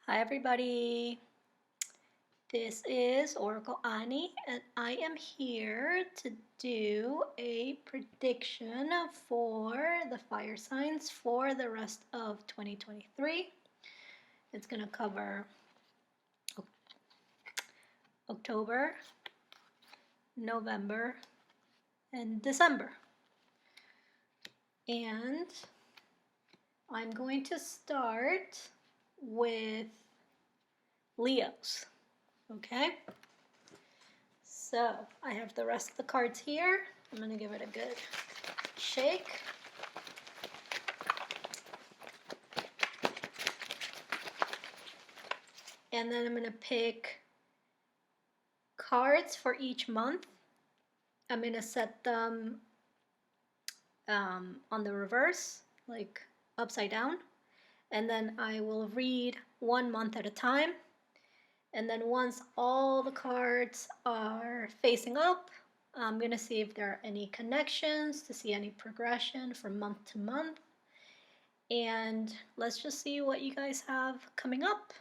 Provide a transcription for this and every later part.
Hi everybody, this is Oracle Anie and I am here to do a prediction for the fire signs for the rest of 2023. It's going to cover October, November, and December. And I'm going to start with Leos, okay? So I have the rest of the cards here. I'm going to give it a good shake. And then I'm going to pick cards for each month. I'm going to set them on the reverse, like upside down. And then I will read 1 month at a time. And then once all the cards are facing up, I'm going to see if there are any connections, to see any progression from month to month. And let's just see what you guys have coming up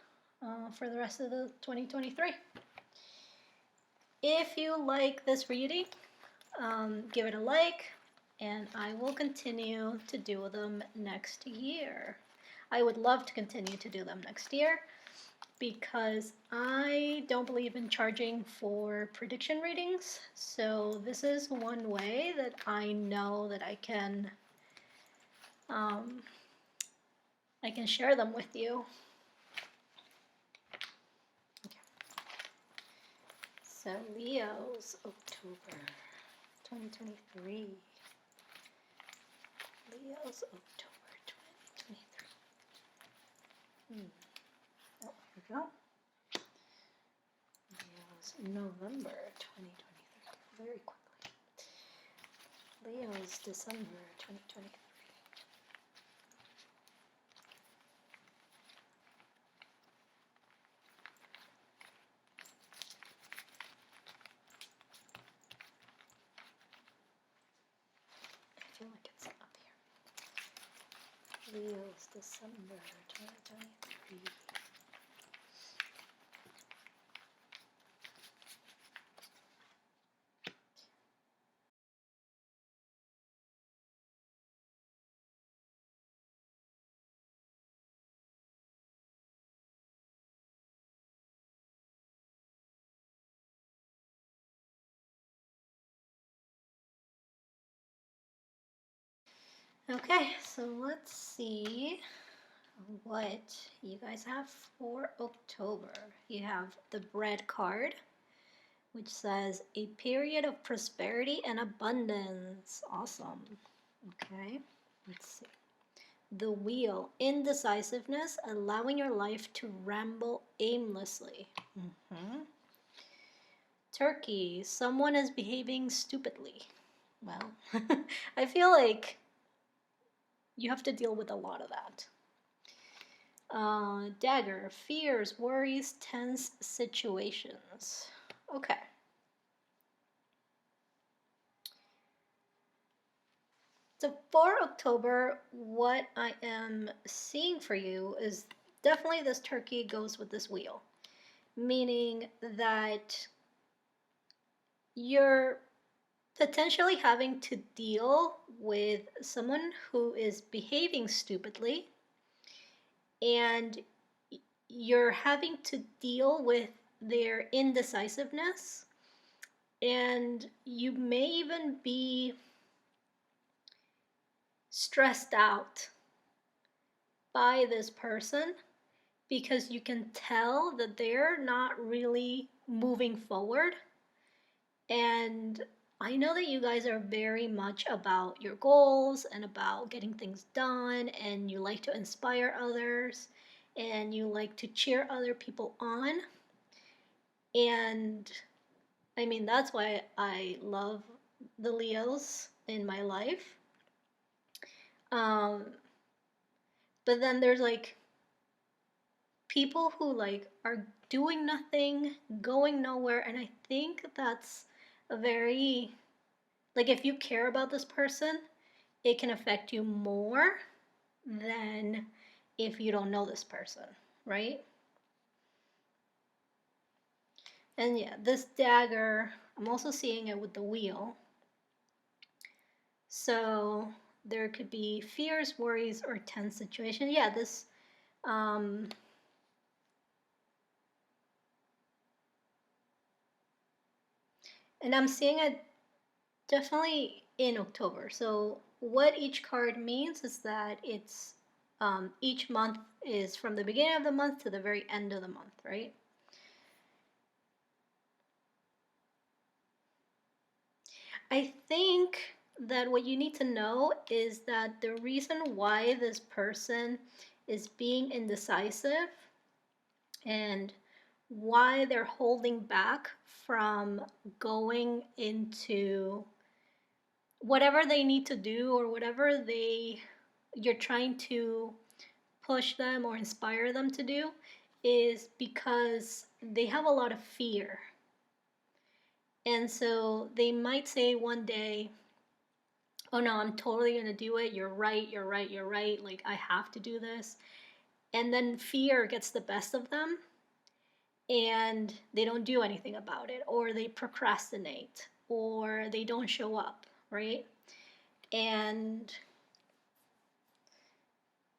for the rest of the 2023. If you like this reading, give it a like, and I will continue to do them next year. I would love to continue to do them next year because I don't believe in charging for prediction readings. So this is one way that I know that I can share them with you. Okay. So Leo's October 2023. Leo's October 2023. Oh, here we go. Leo's November 2023. Very quickly. Leo's December 2023. I feel like it's up here. Leo's December 2023. Okay, so let's see what you guys have for October. You have the bread card, which says a period of prosperity and abundance. Awesome. Okay, let's see. The wheel, indecisiveness, allowing your life to ramble aimlessly. Turkey, someone is behaving stupidly. Well, I feel like you have to deal with a lot of that. Dagger, fears, worries, tense situations. Okay. So for October, what I am seeing for you is definitely this turkey goes with this wheel, meaning that you're potentially having to deal with someone who is behaving stupidly, and you're having to deal with their indecisiveness, and you may even be stressed out by this person because you can tell that they're not really moving forward. And I know that you guys are very much about your goals and about getting things done, and you like to inspire others and you like to cheer other people on. And I mean, that's why I love the Leos in my life. But then there's like people who like are doing nothing, going nowhere, and I think that's a very, like, if you care about this person, it can affect you more than if you don't know this person, right? And yeah, this dagger, I'm also seeing it with the wheel. So there could be fears, worries, or tense situation. Yeah, this and I'm seeing it definitely in October. So what each card means is that it's each month is from the beginning of the month to the very end of the month, right? I think that what you need to know is that the reason why this person is being indecisive and why they're holding back from going into whatever they need to do or whatever you're trying to push them or inspire them to do is because they have a lot of fear. And so they might say one day, oh no, I'm totally going to do it. You're right, you're right, you're right. Like, I have to do this. And then fear gets the best of them and they don't do anything about it, or they procrastinate, or they don't show up, right? And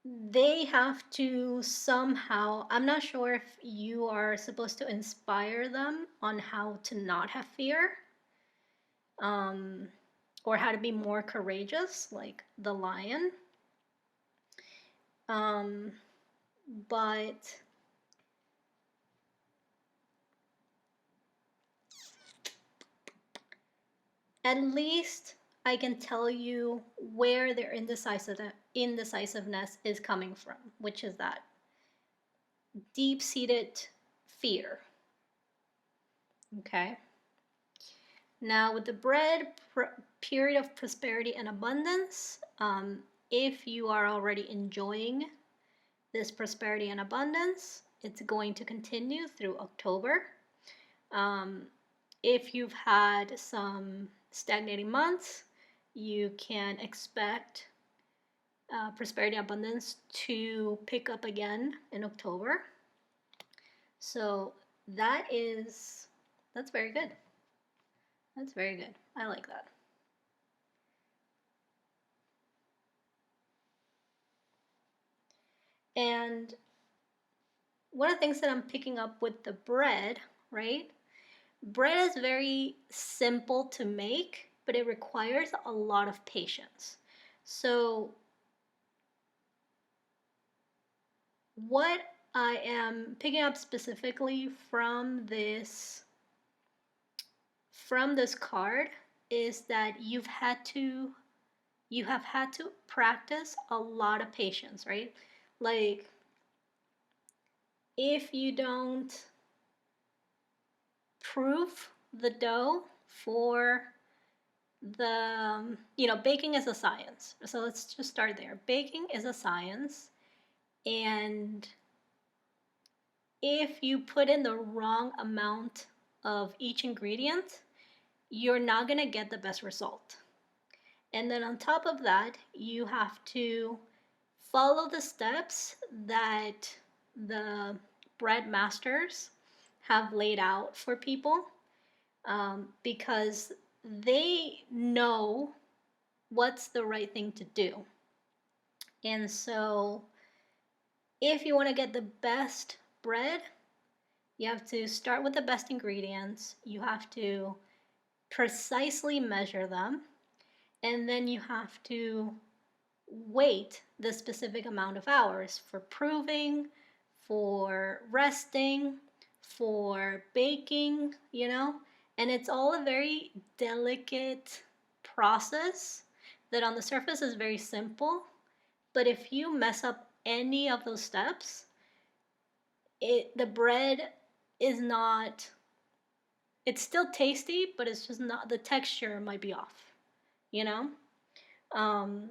they have to somehow, I'm not sure if you are supposed to inspire them on how to not have fear, um, or how to be more courageous, like the lion. Um, but at least I can tell you where their indecisiveness is coming from, which is that deep seated fear. Okay. Now, with the bread, period of prosperity and abundance, if you are already enjoying this prosperity and abundance, it's going to continue through October. Um, if you've had some stagnating months, you can expect prosperity and abundance to pick up again in October. So that's very good. That's very good. I like that. And one of the things that I'm picking up with the bread, right? Bread is very simple to make, but it requires a lot of patience. So, what I am picking up specifically from this card is that you have had to practice a lot of patience, right? Like, if you don't proof the dough for baking is a science. So let's just start there. Baking is a science, and if you put in the wrong amount of each ingredient, you're not going to get the best result. And then on top of that, you have to follow the steps that the bread masters have laid out for people, because they know what's the right thing to do. And so, if you want to get the best bread, you have to start with the best ingredients. You have to precisely measure them. And then you have to wait the specific amount of hours for proving, for resting, for baking, And it's all a very delicate process that on the surface is very simple. But if you mess up any of those steps, the bread is not, it's still tasty, but it's just not, the texture might be off, you know? Um,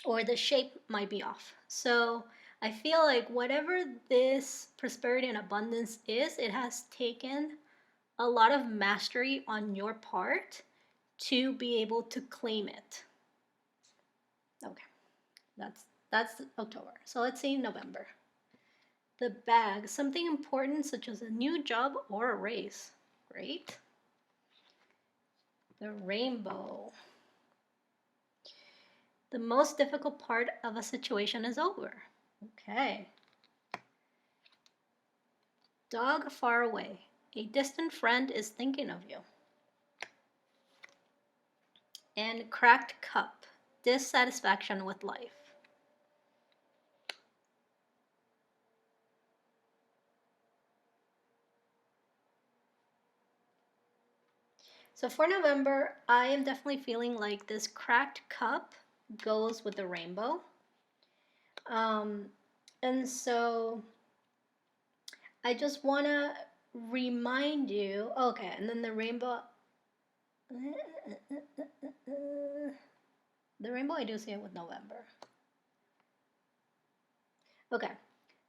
or the shape might be off. So I feel like whatever this prosperity and abundance is, it has taken a lot of mastery on your part to be able to claim it. Okay, that's October. So let's see November. the bag, something important such as a new job or a raise. Great. The rainbow. The most difficult part of a situation is over. Okay. Dog far away. A distant friend is thinking of you. And cracked cup. Dissatisfaction with life. So for November, I am definitely feeling like this cracked cup goes with the rainbow. And so I just want to remind you, okay, and then the rainbow I do see it with November. Okay,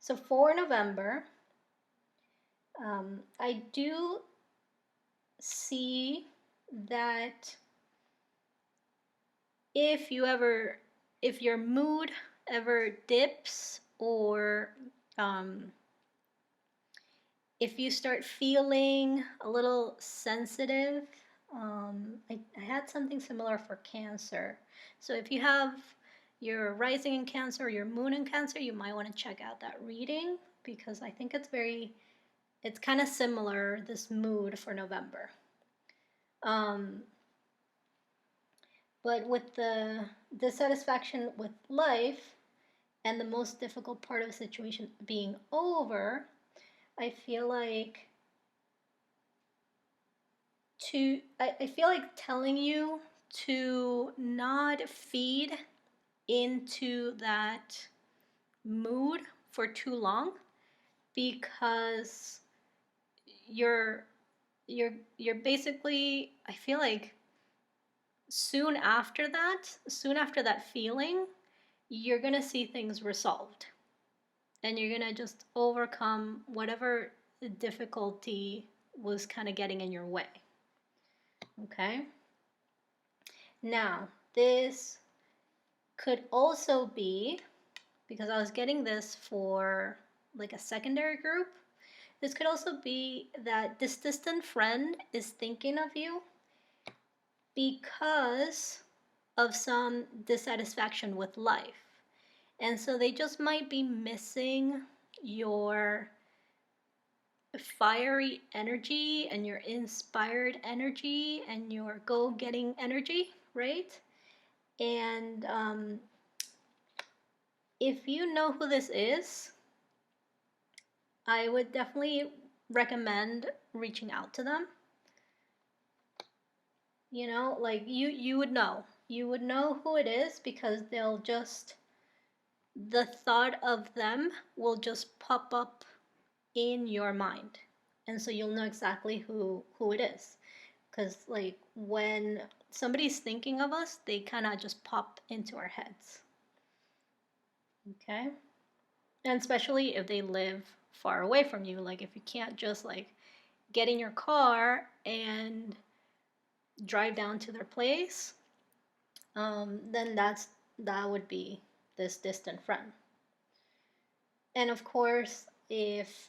so for November, I do see that if your mood ever dips, or if you start feeling a little sensitive, I had something similar for Cancer. So if you have your rising in Cancer or your moon in Cancer, you might want to check out that reading, because I think it's kind of similar, this mood for November. But with the dissatisfaction with life and the most difficult part of the situation being over, I feel like I feel like telling you to not feed into that mood for too long, because you're basically, I feel like soon after that feeling, you're going to see things resolved, and you're going to just overcome whatever difficulty was kind of getting in your way. Okay? Now, this could also be, because I was getting this for like a secondary group, this could also be that this distant friend is thinking of you because of some dissatisfaction with life. And so they just might be missing your fiery energy and your inspired energy and your go-getting energy, right? And if you know who this is, I would definitely recommend reaching out to them. You know, like you would know. You would know who it is, because the thought of them will just pop up in your mind. And so you'll know exactly who it is. Because like when somebody's thinking of us, they kind of just pop into our heads. Okay? And especially if they live far away from you, like if you can't just like get in your car and drive down to their place, then that would be this distant friend. And of course, if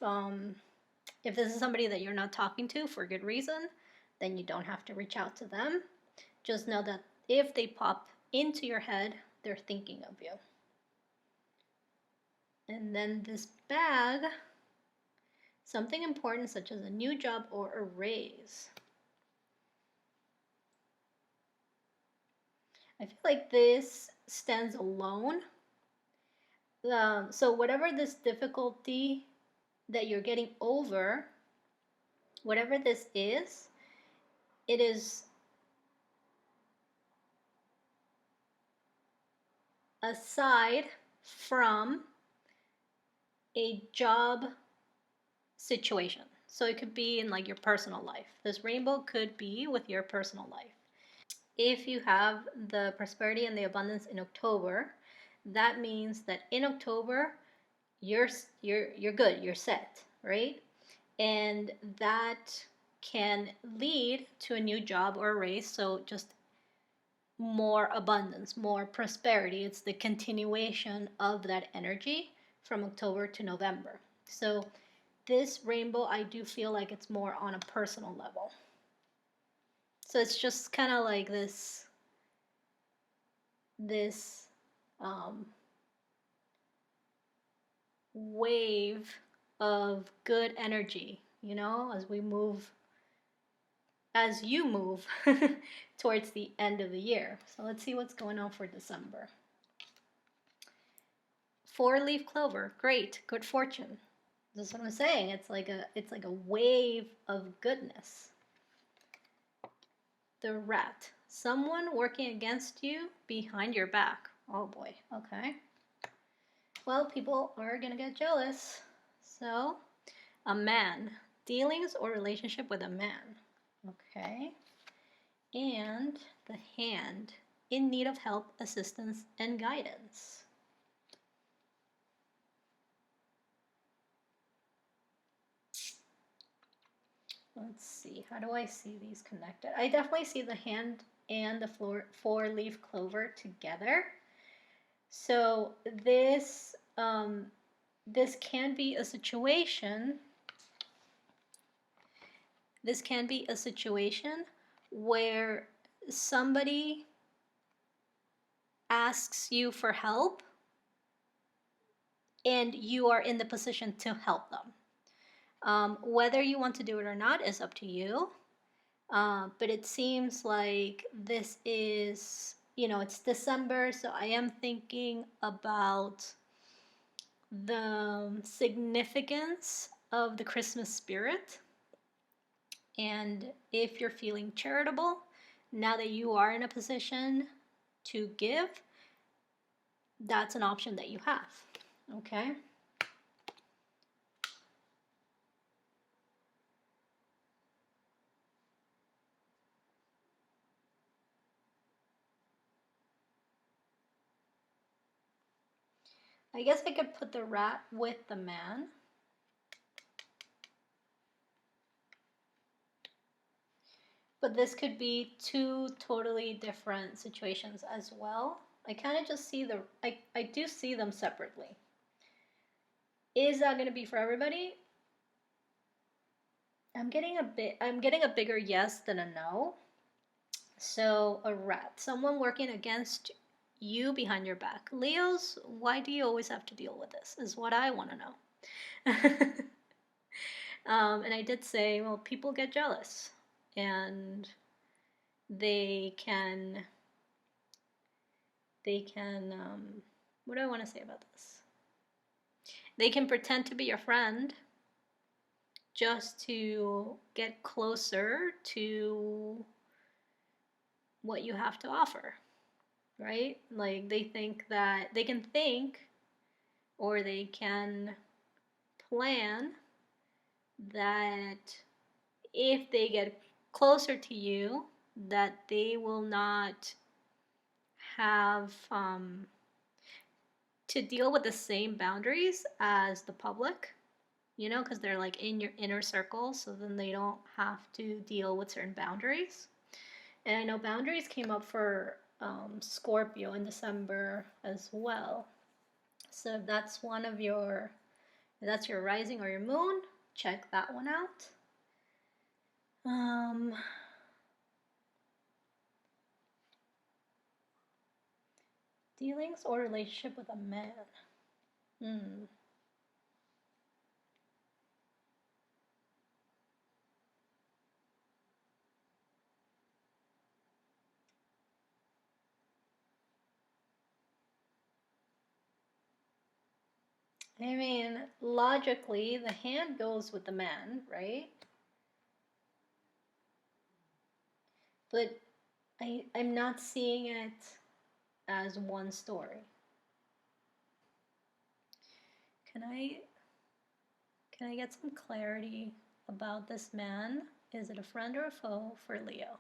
this is somebody that you're not talking to for good reason, then you don't have to reach out to them. Just know that if they pop into your head, they're thinking of you. And then this bag, something important such as a new job or a raise. I feel like this stands alone. So whatever this difficulty that you're getting over, whatever this is, it is aside from a job situation. So it could be in like your personal life. This rainbow could be with your personal life. If you have the prosperity and the abundance in October, that means that in October you're good, you're set, right? And that can lead to a new job or a raise. So just more abundance, more prosperity. It's the continuation of that energy from October to November. So this rainbow, I do feel like it's more on a personal level. So it's just kind of like this um, wave of good energy, you know, as you move towards the end of the year. So let's see what's going on for December. 4-leaf clover, great, good fortune. That's what I'm saying. It's like a wave of goodness. The rat, someone working against you behind your back. Oh boy, okay. Well, people are gonna get jealous. So, a man, dealings or relationship with a man. Okay. And the hand, in need of help, assistance, and guidance. Let's see, how do I see these connected? I definitely see the hand and the 4-leaf clover together. So this can be a situation. This can be a situation where somebody asks you for help and you are in the position to help them. Whether you want to do it or not is up to you. But it seems like this is, it's December, so I am thinking about the significance of the Christmas spirit. And if you're feeling charitable, now that you are in a position to give, that's an option that you have. Okay? I guess I could put the rat with the man. But this could be two totally different situations as well. I kind of just see I do see them separately. Is that going to be for everybody? I'm getting a bigger yes than a no. So a rat, someone working against you behind your back. Leos, why do you always have to deal with this? Is what I want to know. And I did say, well, people get jealous, and they can. What do I want to say about this? They can pretend to be your friend just to get closer to what you have to offer, right? Like they think that they can think or they can plan that if they get closer to you, that they will not have to deal with the same boundaries as the public, because they're like in your inner circle, so then they don't have to deal with certain boundaries. And I know boundaries came up for Scorpio in December as well. So if that's your rising or your moon, check that one out. Dealings or relationship with a man. I mean, logically, the hand goes with the man, right? But I'm not seeing it as one story. Can I get some clarity about this man? Is it a friend or a foe for Leo?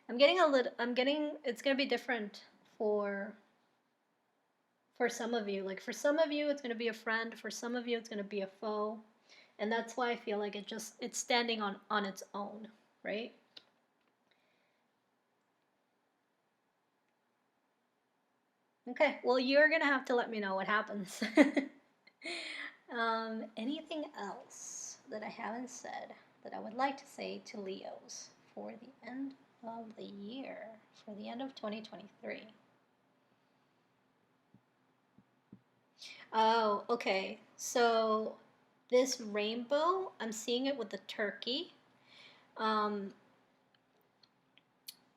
I'm getting it's going to be different for some of you. Like for some of you it's going to be a friend, for some of you it's going to be a foe. And that's why I feel like it's standing on its own, right? Okay, well, you're gonna have to let me know what happens. Anything else that I haven't said that I would like to say to Leos for the end of the year, for the end of 2023? Oh, okay. So this rainbow, I'm seeing it with the turkey. Um,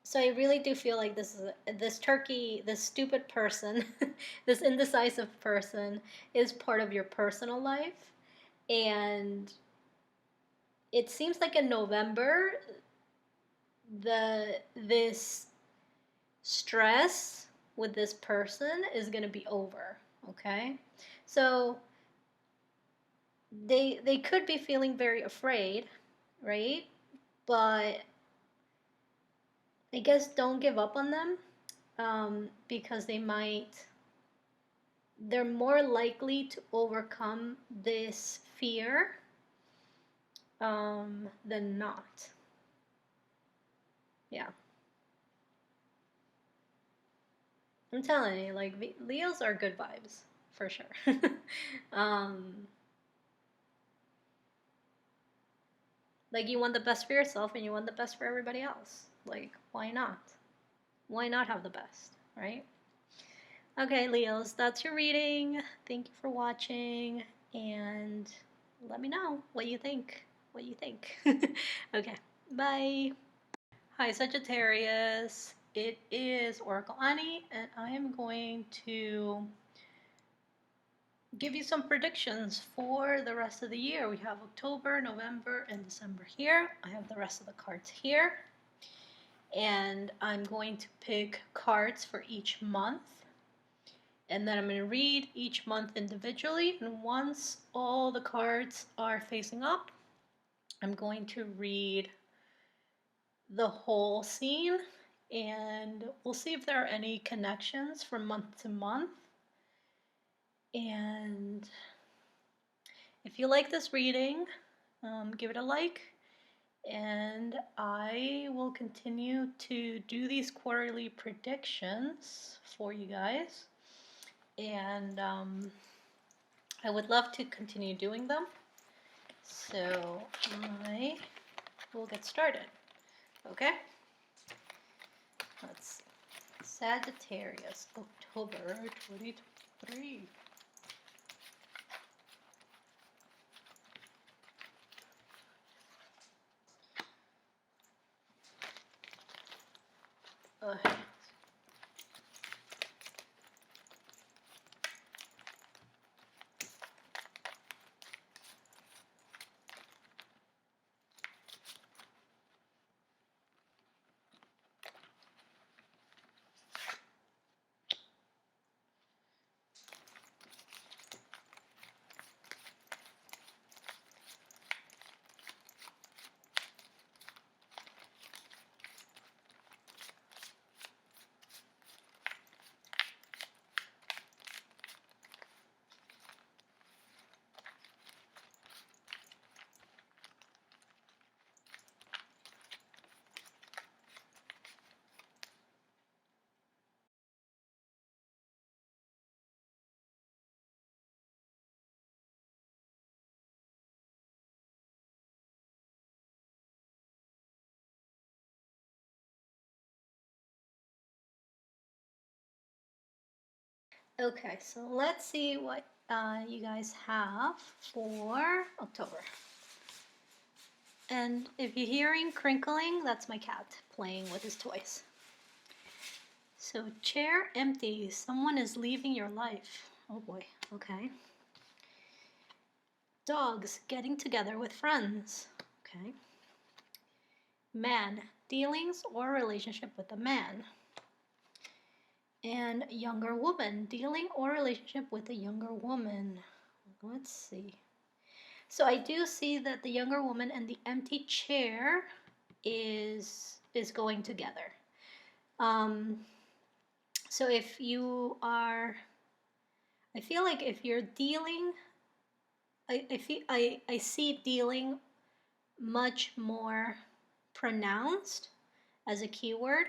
so I really do feel like this turkey, this stupid person, this indecisive person is part of your personal life, and it seems like in November this stress with this person is going to be over, okay? So they could be feeling very afraid, right? But I guess don't give up on them, because they're more likely to overcome this fear than not. Yeah. I'm telling you, like, Leos are good vibes, for sure. um, like, you want the best for yourself and you want the best for everybody else. Like, why not? Why not have the best, right? Okay, Leos, that's your reading. Thank you for watching, and let me know what you think. What you think. Okay, bye. Hi, Sagittarius. It is Oracle Anie, and I am going to give you some predictions for the rest of the year. We have October, November, and December here. I have the rest of the cards here. And I'm going to pick cards for each month. And then I'm going to read each month individually. And once all the cards are facing up, I'm going to read the whole scene. And we'll see if there are any connections from month to month. And if you like this reading, give it a like, and I will continue to do these quarterly predictions for you guys, and I would love to continue doing them, so I will get started. Okay, let's see. Sagittarius, October 2023. Okay, so let's see what you guys have for October. And if you're hearing crinkling, that's my cat playing with his toys. So, chair empty. Someone is leaving your life. Oh boy, okay. Dogs getting together with friends. Okay. Man, dealings or relationship with a man. And younger woman, dealing or relationship with a younger woman. Let's see. So I do see that the younger woman and the empty chair is going together. So if you are, I feel like if you're dealing, I see dealing much more pronounced as a keyword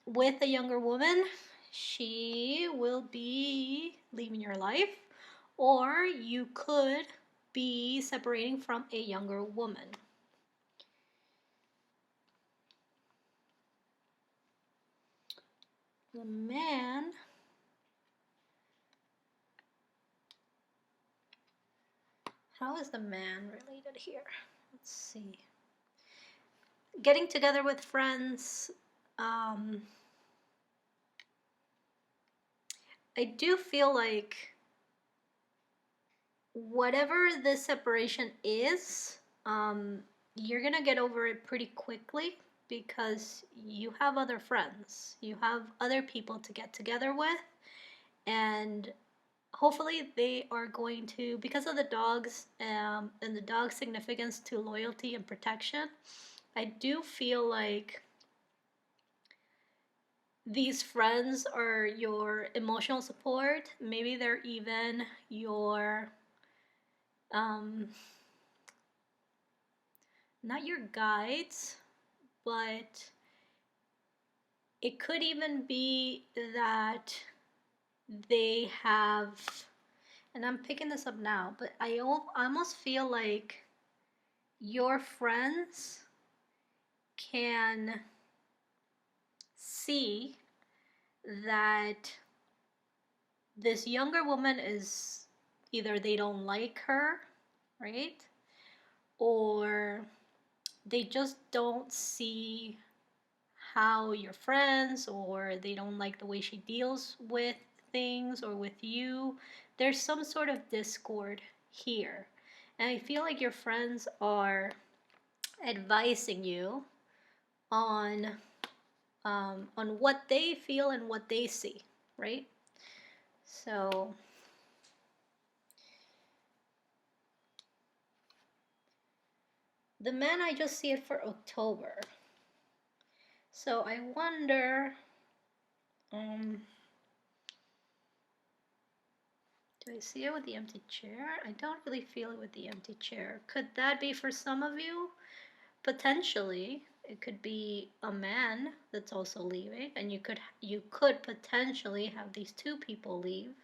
with a younger woman. she will be leaving your life, or you could be separating from a younger woman. The man, how is the man related here? Let's see. Getting together with friends. I do feel like whatever this separation is, you're gonna get over it pretty quickly because you have other friends, you have other people to get together with, and hopefully they are going to, because of the dogs and the dog's significance to loyalty and protection, I do feel like these friends are your emotional support. Maybe they're even your not your guides, but it could even be that they have, and I'm picking this up now, but I almost feel like your friends can see that this younger woman is either they don't like her, right? Or they just don't see how you're friends, or they don't like the way she deals with things or with you. There's some sort of discord here. And I feel like your friends are advising you on what they feel and what they see, right? So the man, I just see it for October. So I wonder, do I see it with the empty chair? I don't really feel it with the empty chair. Could that be for some of you? Potentially, it could be a man that's also leaving, and you could potentially have these two people leave.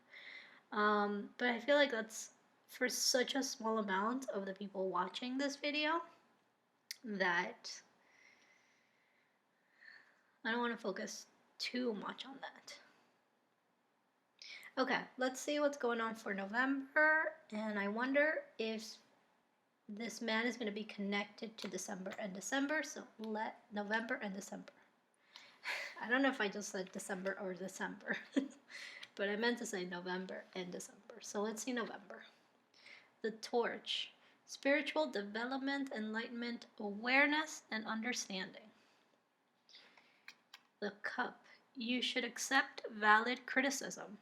But I feel like that's for such a small amount of the people watching this video that I don't want to focus too much on that. Okay, let's see what's going on for November, and I wonder if this man is going to be connected to December and December, so let November and December. I don't know if I just said December or December, but I meant to say November and December. So let's see November. The torch, spiritual development, enlightenment, awareness, and understanding. The cup, you should accept valid criticism.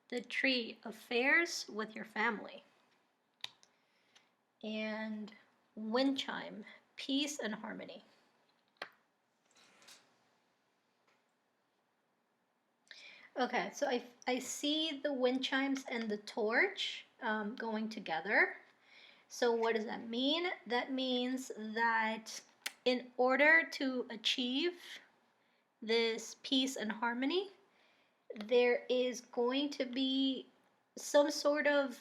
The tree, affairs with your family. And wind chime, peace and harmony. Okay, so I see the wind chimes and the torch going together. So what does that mean? That means that in order to achieve this peace and harmony, there is going to be some sort of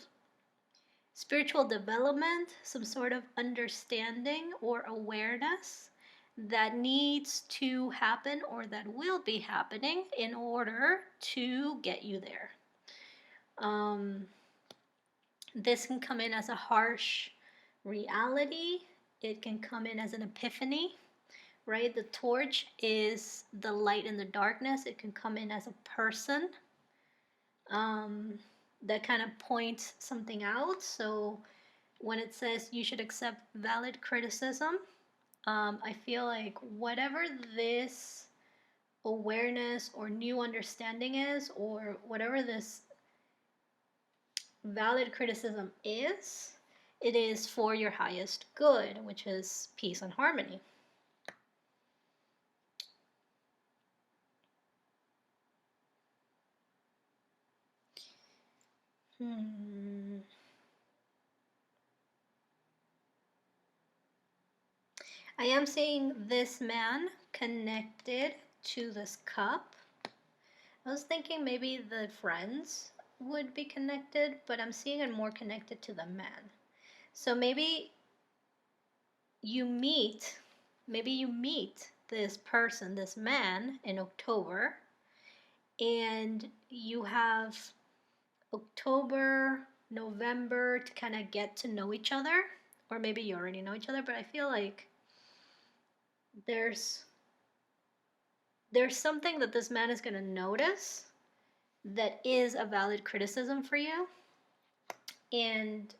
spiritual development, some sort of understanding or awareness that needs to happen or that will be happening in order to get you there. This can come in as a harsh reality. It can come in as an epiphany, right? The torch is the light in the darkness. It can come in as a person that kind of points something out. So when it says you should accept valid criticism, I feel like whatever this awareness or new understanding is, or whatever this valid criticism is, it is for your highest good, which is peace and harmony. I am seeing this man connected to this cup. I was thinking maybe the friends would be connected, but I'm seeing it more connected to the man. So maybe you meet this person, this man, in October, and you have October, November to kind of get to know each other, or maybe you already know each other, but I feel like there's something that this man is going to notice that is a valid criticism for you. And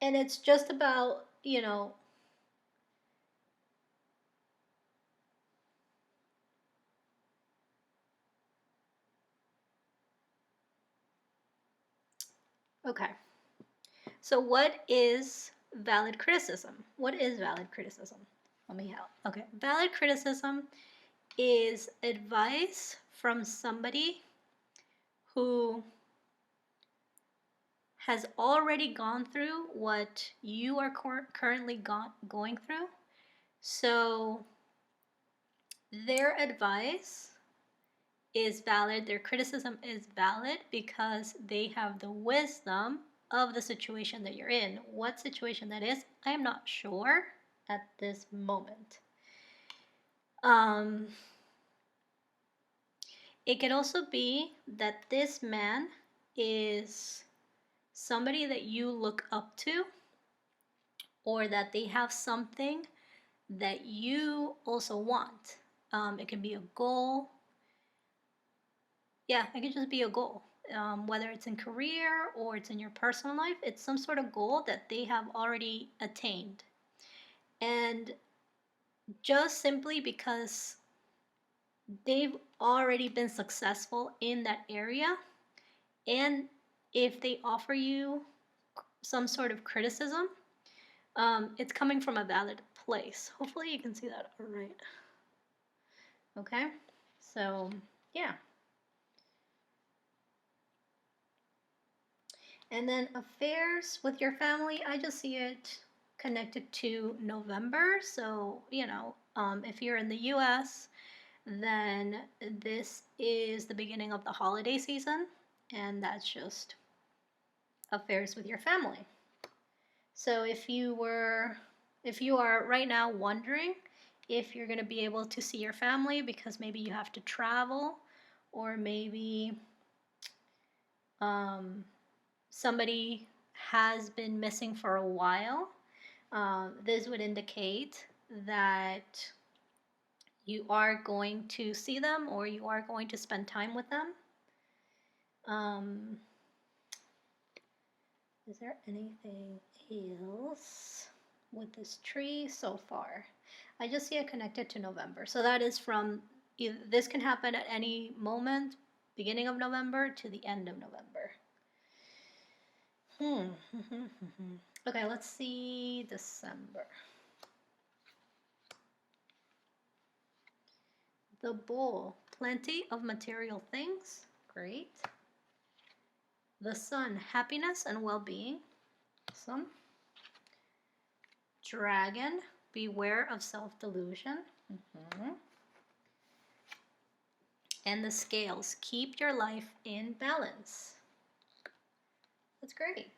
it's just about, okay. So what is valid criticism? What is valid criticism? Let me help. Okay. Valid criticism is advice from somebody who has already gone through what you are currently going through. So their advice is valid, their criticism is valid because they have the wisdom of the situation that you're in. What situation that is, I am not sure at this moment. It could also be that this man is somebody that you look up to, or that they have something that you also want. It can be a goal. Yeah, it could just be a goal. Whether it's in career or it's in your personal life, it's some sort of goal that they have already attained. And just simply because they've already been successful in that area, and if they offer you some sort of criticism, it's coming from a valid place. Hopefully you can see that all right. Okay, so yeah. And then affairs with your family, I just see it connected to November. So, if you're in the US, then this is the beginning of the holiday season, and that's just affairs with your family. So if you are right now wondering if you're going to be able to see your family because maybe you have to travel, or maybe somebody has been missing for a while, this would indicate that you are going to see them or you are going to spend time with them. Is there anything else with this tree so far? I just see it connected to November. So that is from, this can happen at any moment, beginning of November to the end of November. Okay, let's see December. The Bull, plenty of material things. Great. The Sun, happiness and well-being. Awesome. Dragon, beware of self-delusion. And the Scales, keep your life in balance. That's great.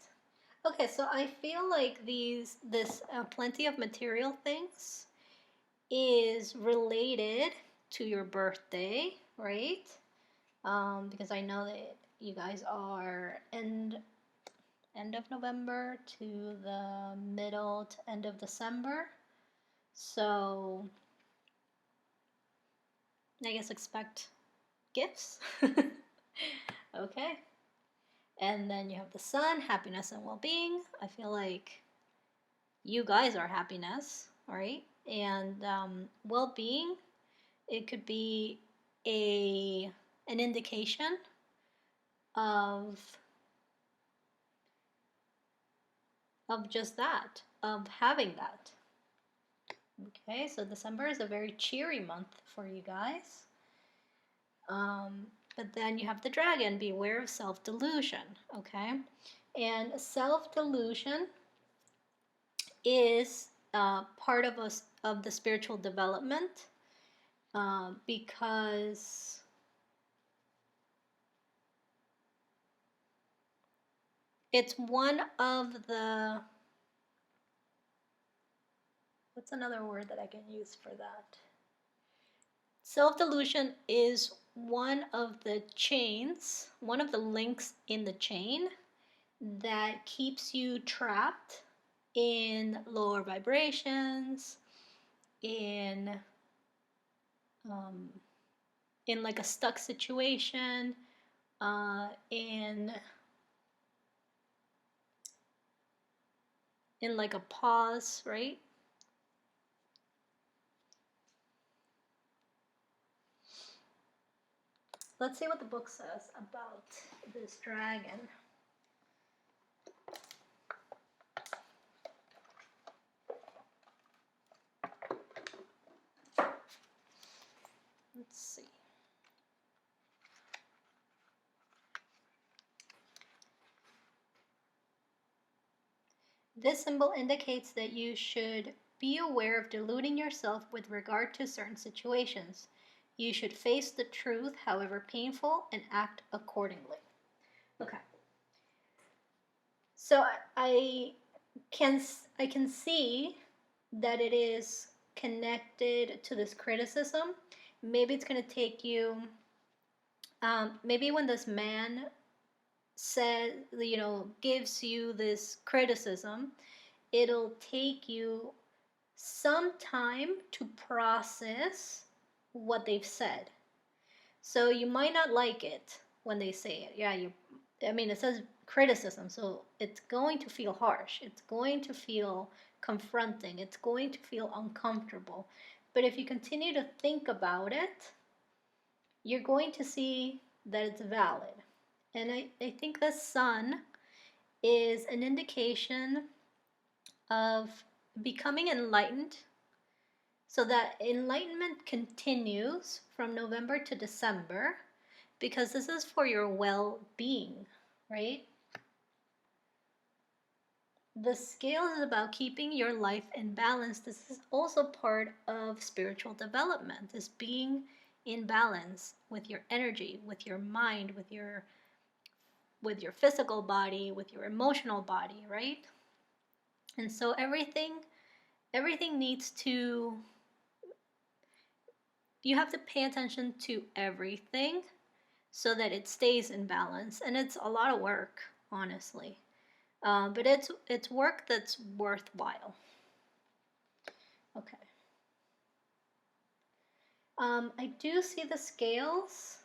Okay, so I feel like this plenty of material things is related to your birthday, right? Because I know that you guys are end of November to the middle to end of December. So I guess expect gifts. Okay. And then you have the Sun, happiness and well-being. I feel like you guys are happiness, all right? And well-being, it could be an indication of just that, of having that. Okay, so December is a very cheery month for you guys. But then you have the Dragon, beware of self-delusion, okay? And self-delusion is part of us of the spiritual development, because it's one of the, what's another word that I can use for that? Self-delusion is one of the chains, one of the links in the chain that keeps you trapped in lower vibrations, in um, in like a stuck situation, in like a pause, right? Let's see what the book says about this dragon. Let's see. This symbol indicates that you should be aware of deluding yourself with regard to certain situations. You should face the truth, however painful, and act accordingly. Okay. So I can see that it is connected to this criticism. Maybe it's going to take you, maybe when this man says, gives you this criticism, it'll take you some time to process what they've said. So you might not like it when they say it. Yeah, it says criticism, so it's going to feel harsh. It's going to feel confronting. It's going to feel uncomfortable. But if you continue to think about it, you're going to see that it's valid. And I think the sun is an indication of becoming enlightened, so that enlightenment continues from November to December, because this is for your well-being, right? The scale is about keeping your life in balance. This is also part of spiritual development, is being in balance with your energy, with your mind, with your physical body, with your emotional body, right? And so everything needs to, you have to pay attention to everything so that it stays in balance. And it's a lot of work, honestly. But it's work that's worthwhile. Okay. I do see the scales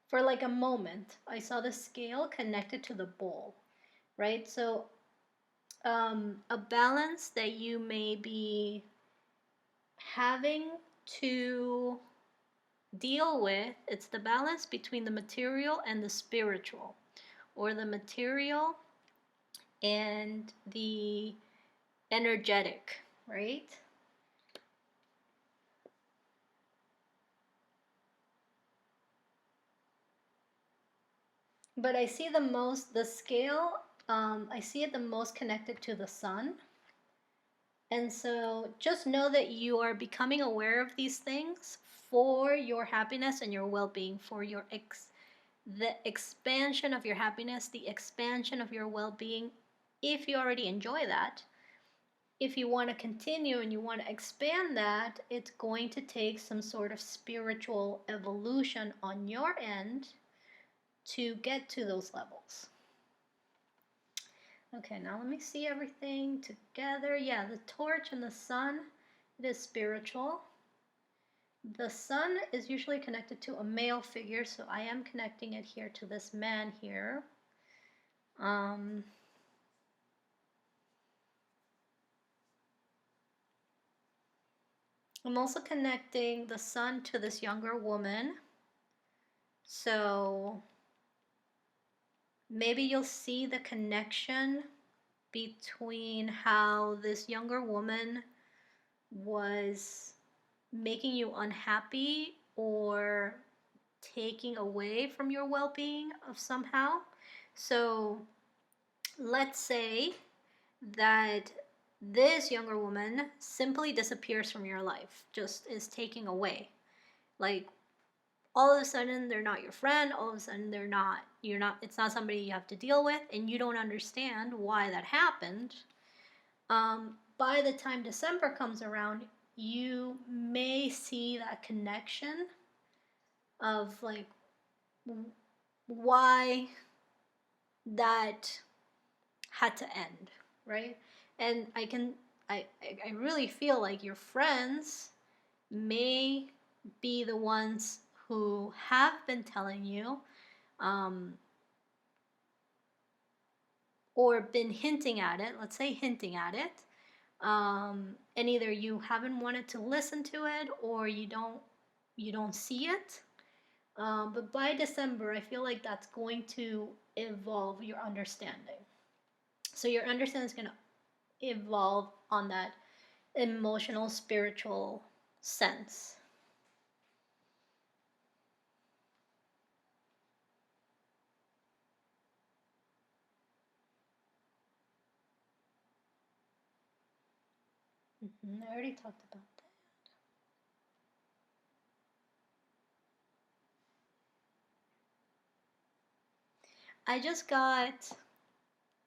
for like a moment. I saw the scale connected to the bowl, right? So a balance that you may be having to deal with, it's the balance between the material and the spiritual, or the material and the energetic, right? But I see the scale, I see it the most connected to the sun. And so just know that you are becoming aware of these things for your happiness and your well-being, for the expansion of your happiness, the expansion of your well-being. If you already enjoy that, if you want to continue and you want to expand that, it's going to take some sort of spiritual evolution on your end to get to those levels. Okay, now let me see everything together. Yeah, the torch and the sun, it is spiritual. The sun is usually connected to a male figure, so I am connecting it here to this man here. I'm also connecting the sun to this younger woman. So maybe you'll see the connection between how this younger woman was making you unhappy, or taking away from your well-being of somehow. So let's say that this younger woman simply disappears from your life, just is taking away. Like all of a sudden they're not your friend, all of a sudden you're not, it's not somebody you have to deal with, and you don't understand why that happened. By the time December comes around, you may see that connection of like why that had to end, right? And I really feel like your friends may be the ones who have been telling you, um, or been hinting at it, let's say hinting at it, and either you haven't wanted to listen to it or you don't see it. But by December, I feel like that's going to evolve your understanding. So your understanding is going to evolve on that emotional, spiritual sense. I already talked about that. I just got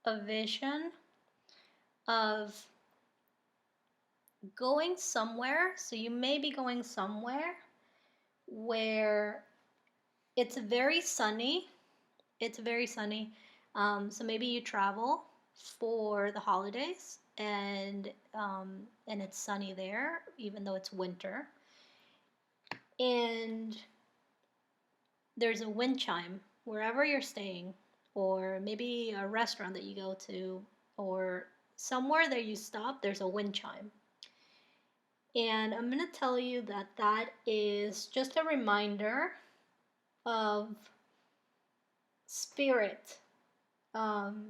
a vision of going somewhere. So you may be going somewhere where it's very sunny. It's very sunny. So maybe you travel for the holidays, and it's sunny there, even though it's winter. And there's a wind chime wherever you're staying, or maybe a restaurant that you go to, or somewhere that you stop, there's a wind chime. And I'm going to tell you that that is just a reminder of spirit, um,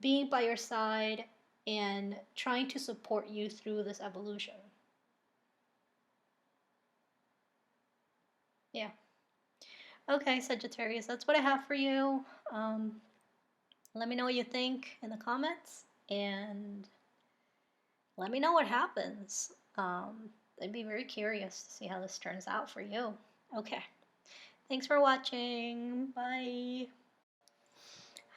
being by your side and trying to support you through this evolution. Yeah. Okay, Sagittarius, that's what I have for you. Let me know what you think in the comments, and let me know what happens. I'd be very curious to see how this turns out for you. Okay. Thanks for watching. Bye.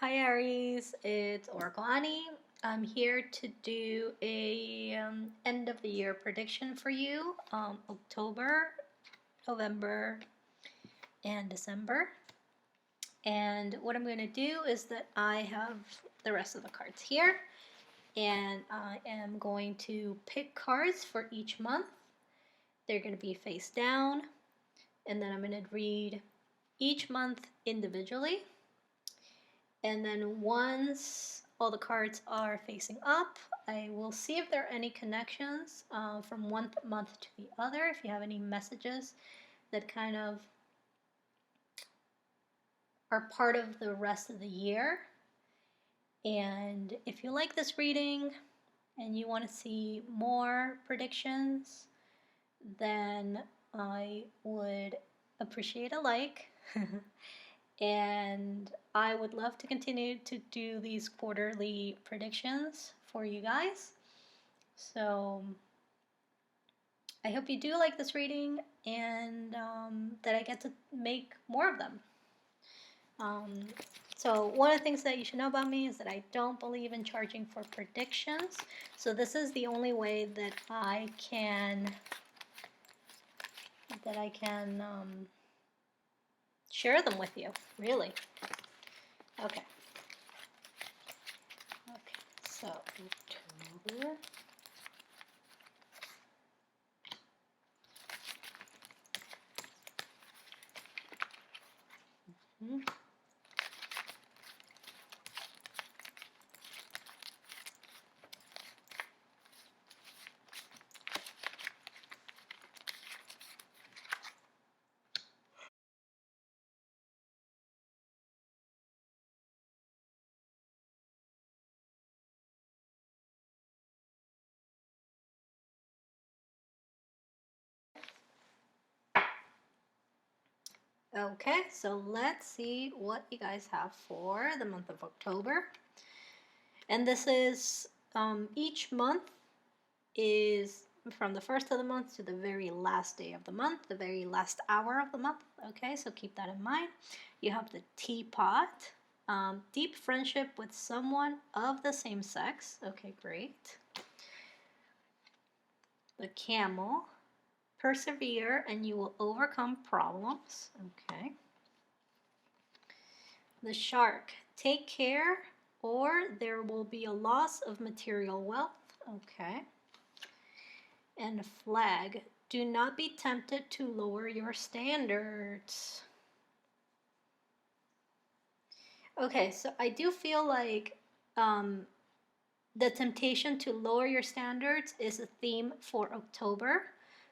Hi Aries, it's Oracle Anie. I'm here to do a end of the year prediction for you, October, November, and December. And what I'm going to do is that I have the rest of the cards here, and I am going to pick cards for each month. They're going to be face down, and then I'm going to read each month individually. And then once all the cards are facing up, I will see if there are any connections from one month to the other, if you have any messages that kind of are part of the rest of the year. And if you like this reading and you want to see more predictions, then I would appreciate a like. And I would love to continue to do these quarterly predictions for you guys. So I hope you do like this reading, and that I get to make more of them. So one of the things that you should know about me is that I don't believe in charging for predictions. So this is the only way that I can share them with you, really. Okay. Okay, so October. Okay, so let's see what you guys have for the month of October. And this is each month is from the first of the month to the very last day of the month, the very last hour of the month. Okay, so keep that in mind. You have the teapot, deep friendship with someone of the same sex. Okay, great. The camel, persevere and you will overcome problems. Okay. The shark, take care or there will be a loss of material wealth. Okay. And flag, do not be tempted to lower your standards. Okay, so I do feel like the temptation to lower your standards is a theme for October.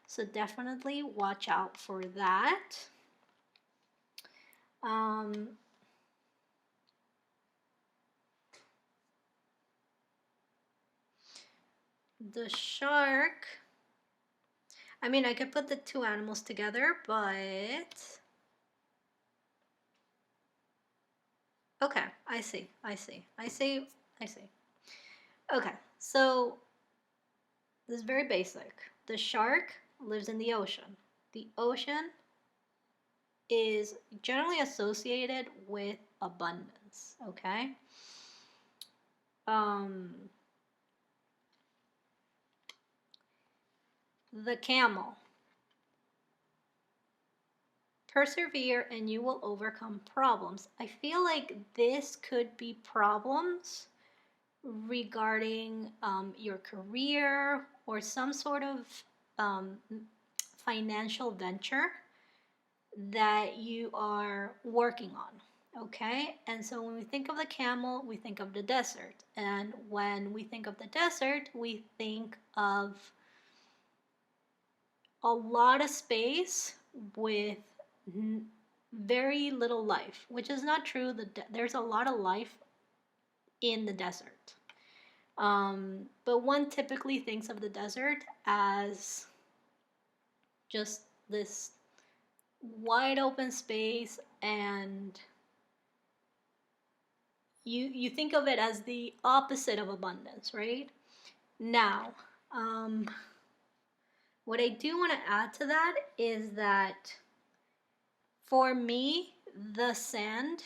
So definitely watch out for that. The shark, I mean, I could put the two animals together, but okay, I see. Okay, so this is very basic. The shark lives in the ocean. The ocean is generally associated with abundance, okay? The camel, persevere and you will overcome problems. I feel like this could be problems regarding your career or some sort of financial venture that you are working on. Okay, and so when we think of the camel, we think of the desert, and when we think of the desert, we think of a lot of space with very little life, which is not true. There's a lot of life in the desert. But one typically thinks of the desert as just this wide open space, and you think of it as the opposite of abundance, right? Now, what I do want to add to that is that for me, the sand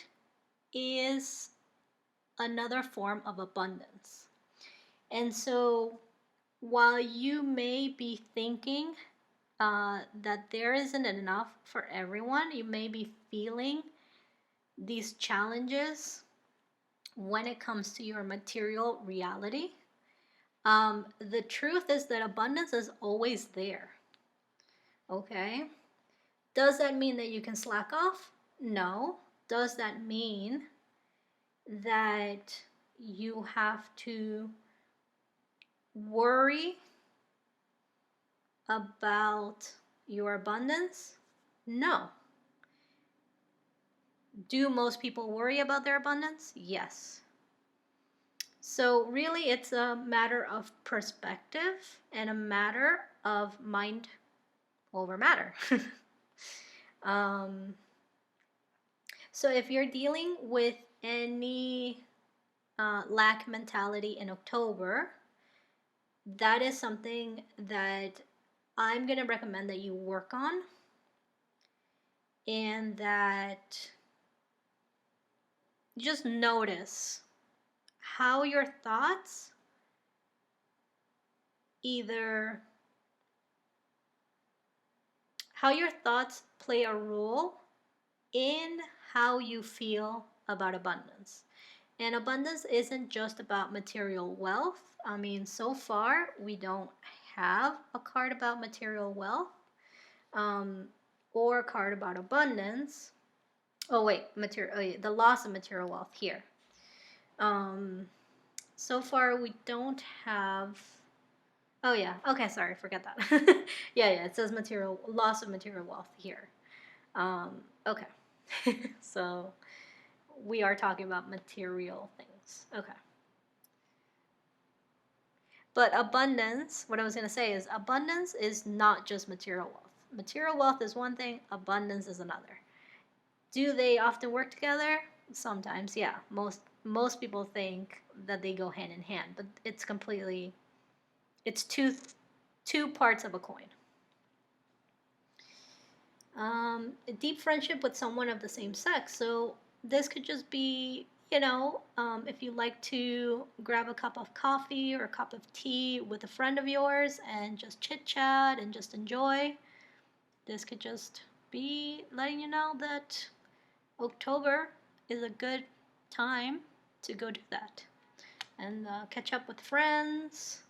is another form of abundance. And so while you may be thinking that there isn't enough for everyone, you may be feeling these challenges when it comes to your material reality. The truth is that abundance is always there. Okay? Does that mean that you can slack off? No. Does that mean that you have to worry about your abundance? No. Do most people worry about their abundance? Yes. So really it's a matter of perspective and a matter of mind over matter. So if you're dealing with any lack mentality in October, that is something that I'm going to recommend that you work on, and that just notice how your thoughts play a role in how you feel about abundance. And abundance isn't just about material wealth. I mean, so far we don't have a card about material wealth or a card about abundance. Oh wait, the loss of material wealth here. So far we don't have. Oh yeah, okay, sorry, forget that. yeah, it says loss of material wealth here. Okay, so we are talking about material things. Okay. But abundance, what I was going to say is abundance is not just material wealth. Material wealth is one thing, abundance is another. Do they often work together? Sometimes, yeah. Most people think that they go hand in hand, but it's two parts of a coin. A deep friendship with someone of the same sex. So this could just be, if you like to grab a cup of coffee or a cup of tea with a friend of yours and just chit chat and just enjoy. This could just be letting you know that October is a good time to go do that and catch up with friends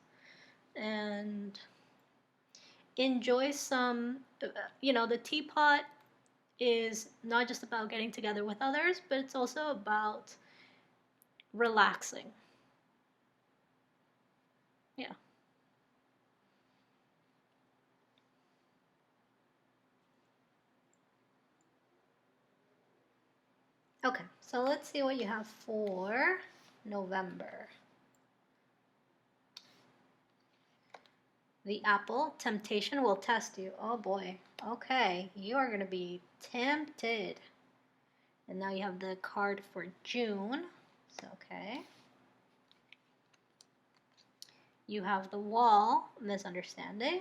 and enjoy some. The teapot is not just about getting together with others, but it's also about relaxing. Yeah. Okay, so let's see what you have for November. The apple, temptation will test you. Oh boy. Okay, you are going to be tempted. And now you have the card for June. So, okay. You have the wall, misunderstanding.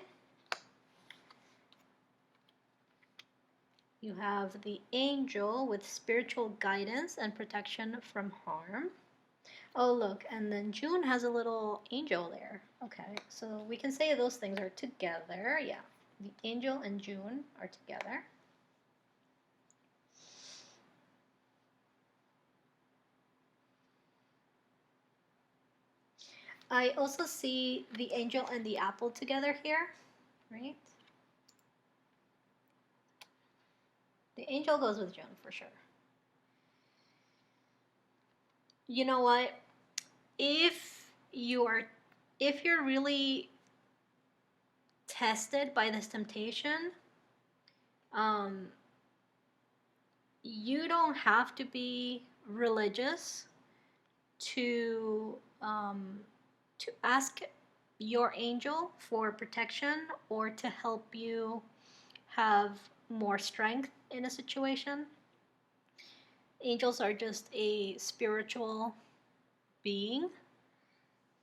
You have the angel with spiritual guidance and protection from harm. Oh, look, and then June has a little angel there. Okay, so we can say those things are together. Yeah, the angel and June are together. I also see the angel and the apple together here, right? The angel goes with June for sure. You know what? If you are if you're really tested by this temptation, um, you don't have to be religious to to ask your angel for protection or to help you have more strength in a situation. Angels are just a spiritual being,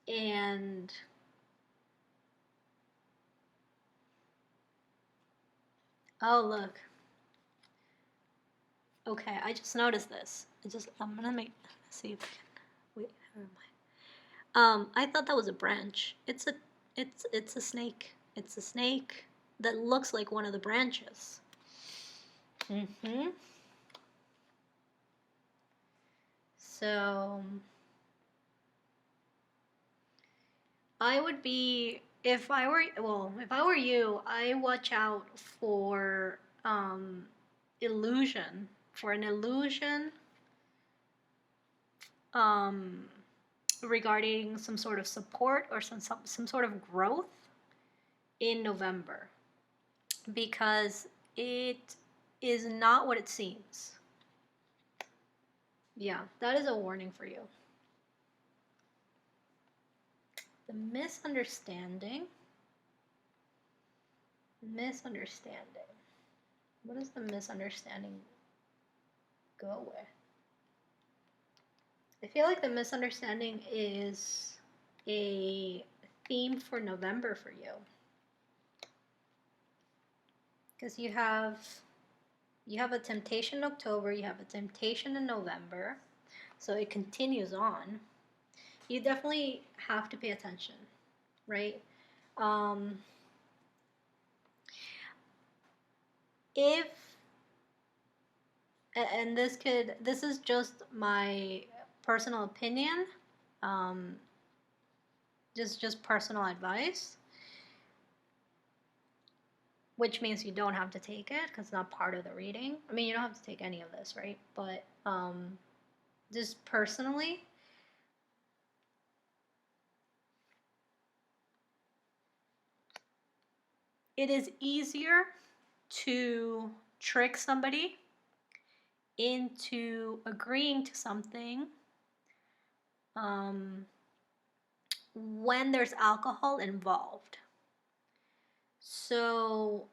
and oh look, okay, I just noticed this. I'm gonna see if I can wait. Never mind. I thought that was a branch. It's a snake. It's a snake that looks like one of the branches. Mm-hmm. So I would be if I were you, I watch out for illusion for an illusion um, regarding some sort of support or some sort of growth in November, because it is not what it seems. Yeah, that is a warning for you. The misunderstanding. Misunderstanding. What does the misunderstanding go with? I feel like the misunderstanding is a theme for November for you. Because you have a temptation in October, you have a temptation in November, so it continues on. You definitely have to pay attention, right? If and this is just my personal opinion, um, just personal advice, which means you don't have to take it because it's not part of the reading. I mean, you don't have to take any of this, right? But just personally, it is easier to trick somebody into agreeing to something um, when there's alcohol involved. So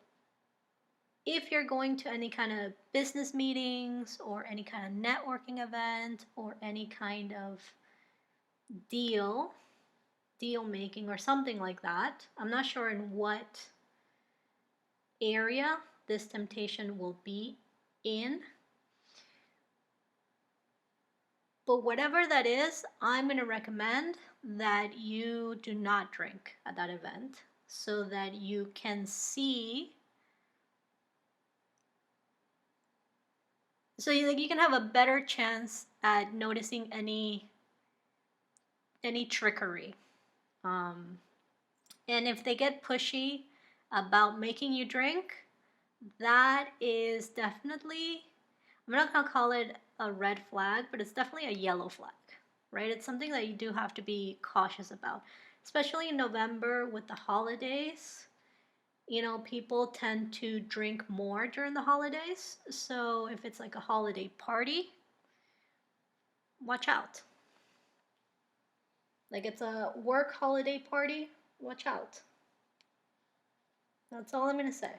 if you're going to any kind of business meetings or any kind of networking event or any kind of deal making or something like that, I'm not sure in what area this temptation will be in, but whatever that is, I'm going to recommend that you do not drink at that event so that you can see, so you can have a better chance at noticing any trickery. And if they get pushy about making you drink, that is definitely, I'm not going to call it a red flag, but it's definitely a yellow flag, right? It's something that you do have to be cautious about, especially in November with the holidays. You know, people tend to drink more during the holidays. So if it's like a holiday party, watch out. Like it's a work holiday party, watch out. That's all I'm going to say.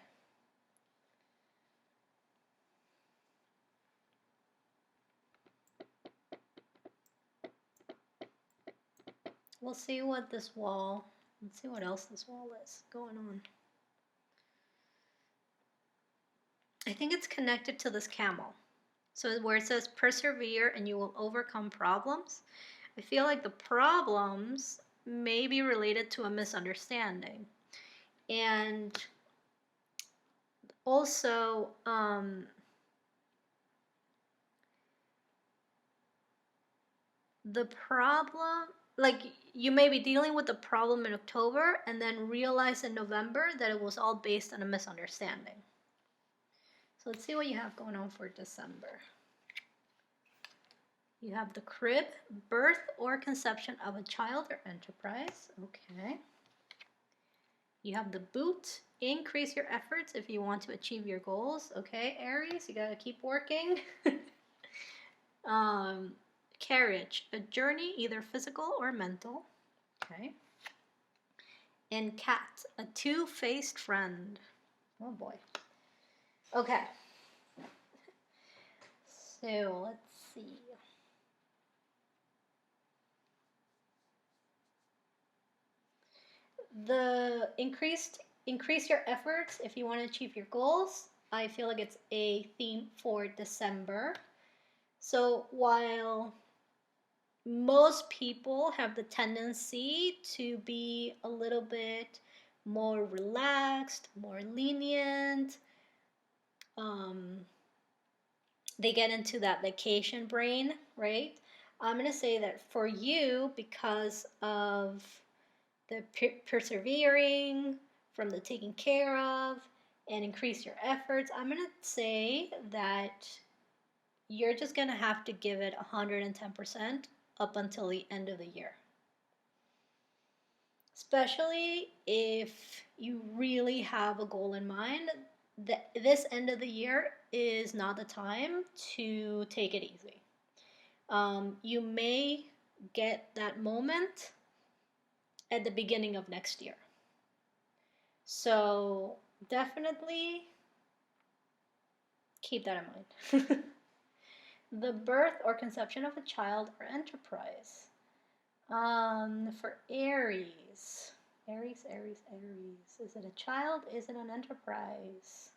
We'll see what this wall, let's see what else this wall is going on. I think it's connected to this camel. So where it says persevere and you will overcome problems, I feel like the problems may be related to a misunderstanding. And also, the problem, like you may be dealing with the problem in October and then realize in November that it was all based on a misunderstanding. So let's see what you have going on for December. You have the crib, birth or conception of a child or enterprise. Okay. You have the boot, increase your efforts if you want to achieve your goals. Okay, Aries, you gotta keep working. Carriage, a journey, either physical or mental. Okay. And cat, a two-faced friend. Oh boy. Okay. So let's see. The increase your efforts if you want to achieve your goals. I feel like it's a theme for December. So while most people have the tendency to be a little bit more relaxed, more lenient, they get into that vacation brain, right? I'm going to say that for you, because of the persevering, from the taking care of, and increase your efforts, I'm going to say that you're just going to have to give it 110% up until the end of the year. Especially if you really have a goal in mind, this end of the year is not the time to take it easy. You may get that moment at the beginning of next year. So definitely keep that in mind. The birth or conception of a child or enterprise. For Aries. Aries. Is it a child? Is it an enterprise?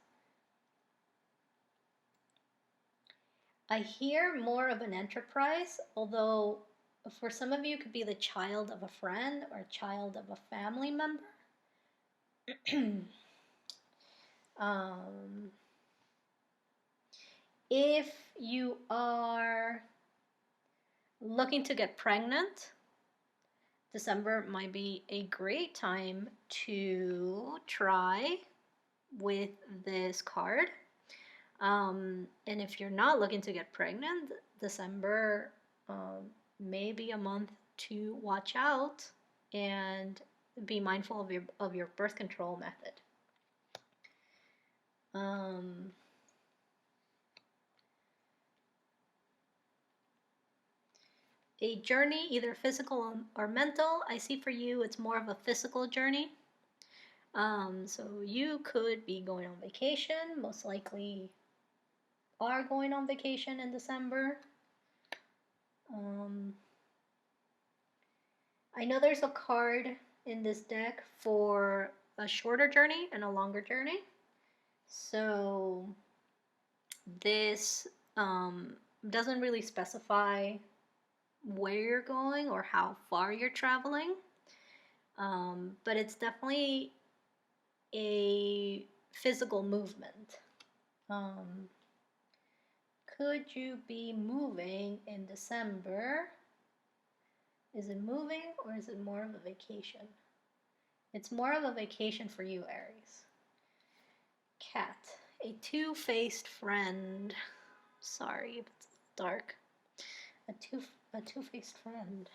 I hear more of an enterprise, although for some of you it could be the child of a friend or child of a family member. If you are looking to get pregnant, December might be a great time to try with this card. And if you're not looking to get pregnant, December may be a month to watch out and be mindful of your birth control method. A journey, either physical or mental. I see for you it's more of a physical journey. So you could be going on vacation, most likely are going on vacation in December. I know there's a card in this deck for a shorter journey and a longer journey. So this doesn't really specify where you're going or how far you're traveling, but it's definitely a physical movement. Could you be moving in December? Is it moving or is it more of a vacation? It's more of a vacation for you, Aries. Cat, a two-faced friend. Sorry, it's dark. A two-faced friend.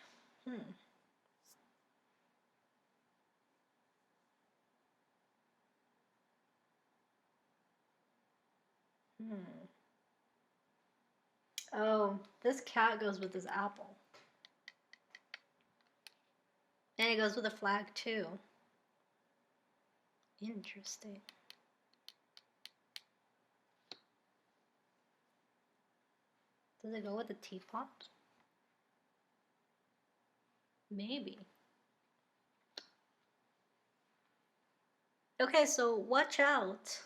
Oh, this cat goes with this apple. And it goes with a flag too. Interesting. Does it go with a teapot? Maybe. Okay, so watch out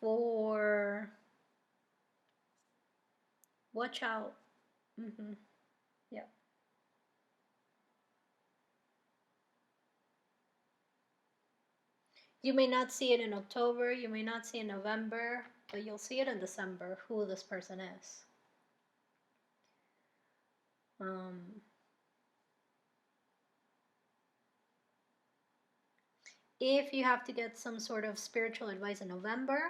for... Watch out. Yeah. You may not see it in October, you may not see it in November, but you'll see it in December, who this person is. If you have to get some sort of spiritual advice in November,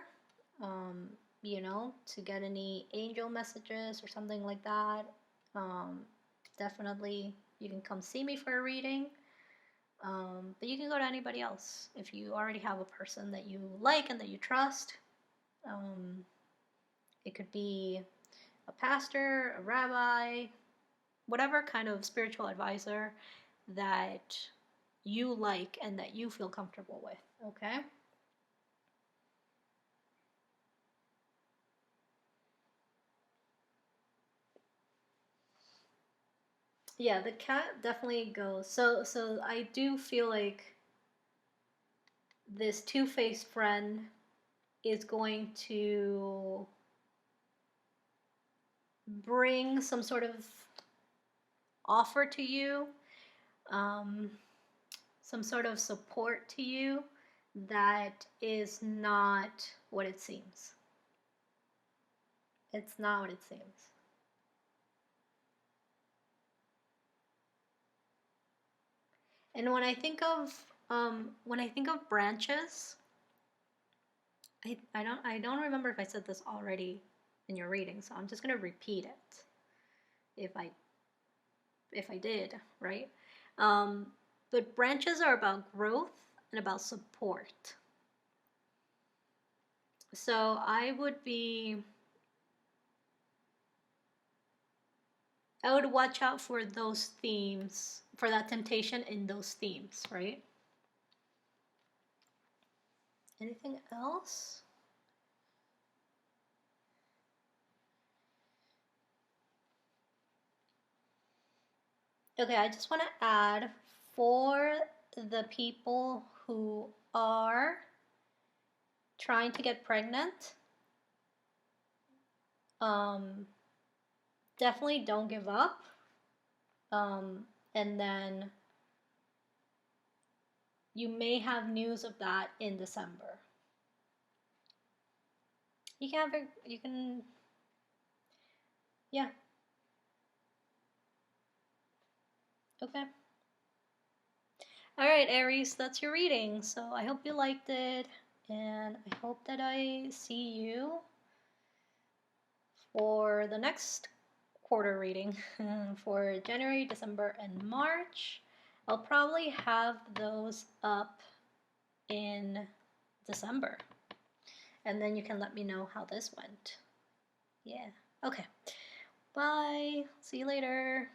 you know, to get any angel messages or something like that, definitely you can come see me for a reading. But you can go to anybody else if you already have a person that you like and that you trust. It could be a pastor, a rabbi, whatever kind of spiritual advisor that you like and that you feel comfortable with, okay? Yeah, the cat definitely goes. So I do feel like this two-faced friend is going to bring some sort of offer to you, some sort of support to you that is not what it seems. It's not what it seems. And when I think of branches, I don't remember if I said this already in your reading, so I'm just gonna repeat it if I did, right? But branches are about growth and about support. So I would watch out for those themes, for that temptation in those themes, right? Anything else? Okay, I just want to add for the people who are trying to get pregnant, definitely don't give up. And then you may have news of that in December. You can, yeah. Okay. All right, Aries, that's your reading. So I hope you liked it, and I hope that I see you for the next quarter reading for January, December, and March. I'll probably have those up in December, and then you can let me know how this went. Yeah. Okay. Bye. See you later.